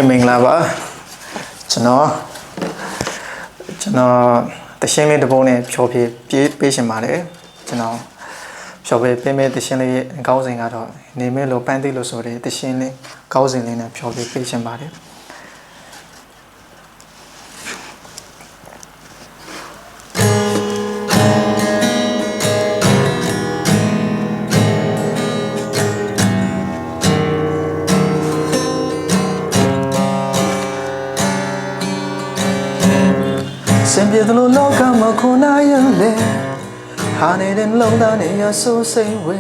မင်္ဂလာပါကျွန်တော်တရှင်းလေးတစ်ပုဒ်နဲ့ဖြောပြပေးရှင်ပါတယ်ကျွန်တော်ဖြောပြပေးမယ့်တရှင်းလေးရဲ့ကောင်းစဉ်ကတော့နေမဲလို့ပန်းသိလို့ဆိုတဲ့တရှင်းလေးကောင်းစဉ်လေးနဲ့ဖြောပြပေးရှင်ပါတယ်စင်ပြေသလိုလောကမှာခုနာရင်လေဟာနေတဲ့လုံးသားနဲ့ရဆိုးစိမ်ဝဲ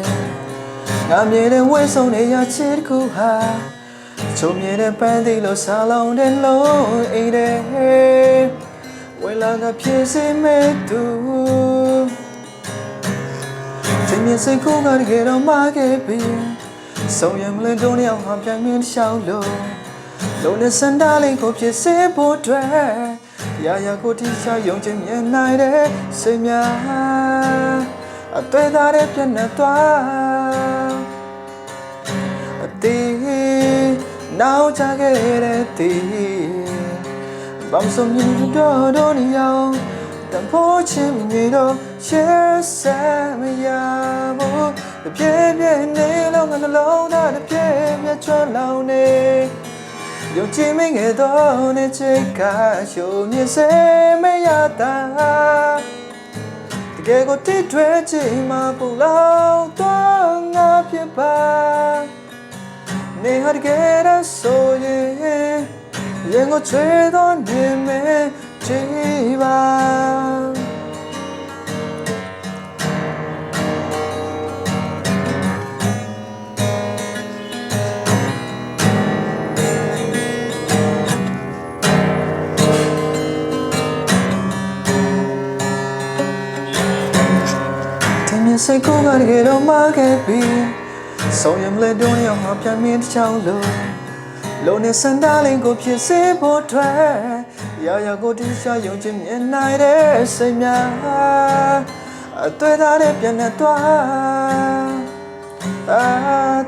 ငါမြင်တဲ့ဝဲဆုံးနဲ့ရချစ်တခုဟာချုံမြင်တဲ့ပန်းသီးလို့ဆာလောင်တဲ့လုံးအိမ်တဲ့ဝဲလာကဖြစ်စေမဲ့သူတင်မြစိတ်ကိုကတကယ်တော့မခဲ့ပြီဆုံးရမလဲတော့နေအောင်ဟာပြန်မြင်ရှောင်းလို့လုံးနဲ့စန္ဒလေးကိုဖြစ်စေဖို့အတွက်ရာရာကိုတိချယုံချင်မြင်နိုင်တဲ့စိတ်များအတွေ့အကြုံပြည့်နေသွားအသေးနောက်ချခဲ့တဲ့တီဘာမစုံမြင်တော့နေအောင်တန်ဖို့ချင်းမြေတော့ရှေ့ဆက်မရဘူးပြည့်ပြည့်နေလို့ငါနှလုံးသားပြည့်ပြည့်ချွတ်လောင်နေ有几名的多的这个有你谁没有的，给我提推起码不老多我别怕，你还给他所以，让我吹到你没几把。စိတ်ကိုကတကယ်တော့မခဲ့ပြီဆုံးရမလဲတော့ရမှာပြန်မြင်ချောင်းလို့လုံးနဲ့စန္ဒလေးကိုဖြစ်စေဖို့အတွက်ရာရာကိုတိကျယုံချင်မြင်နိုင်တဲ့စိတ်များအတွေ့အကြုံပြည့်နေသွားအ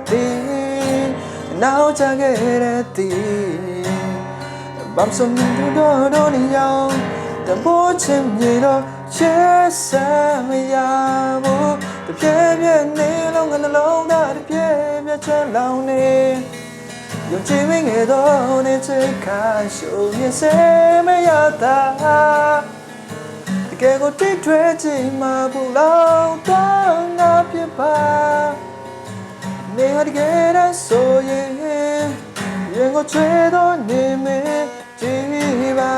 သေးနောက်ချခဲ့တဲ့တီဘာမစုံတော့နေအောင်တဖို့ချင်းမြေတော့ရှေ့ဆက်မရဘူးတပြည့်ပြည့်နေလုံးငါနှလုံးသားတပြည့်ပြည့်ချမ်းလောင်နေယုံကြည်မငယ်တော့နေချစ်ခါရှုံးမြင်စေမရတာတကယ်ကိုတိထွေးချင်မှဘူးလောက်တော့ငါဖြစ်ပါနေရတကယ်တော့ဆိုရင်ရင်ကိုချွေတော့နေမေကြည်ပါ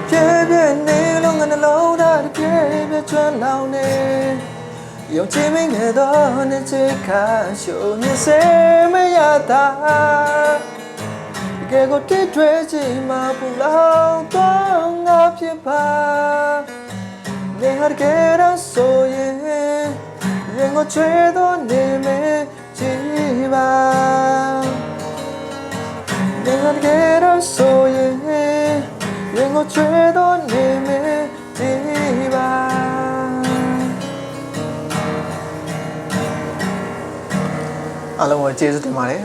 ပြည့်ပြည့်နေလုံးငါနှလုံးသားပြည့်ပြည့်ချမ်းလောင်နေယုံကြည်မငယ်တော့နေချစ်ခါရှုံးမြင်စေမရတာတကယ်ကိုတိထွေးချင်မှပူလောင်တော့ငါဖြစ်ပါနေဟာတကယ်တော့ဆိုရင်ရင်ကိုချွေတော့နေမေကြည်ပါနေဟာတကယ်တော့ဆိုရင်ရင်ကိုချွေတော့နေမေကြည်ပါအားလုံးကိုကျေးဇူးတင်ပါတယ်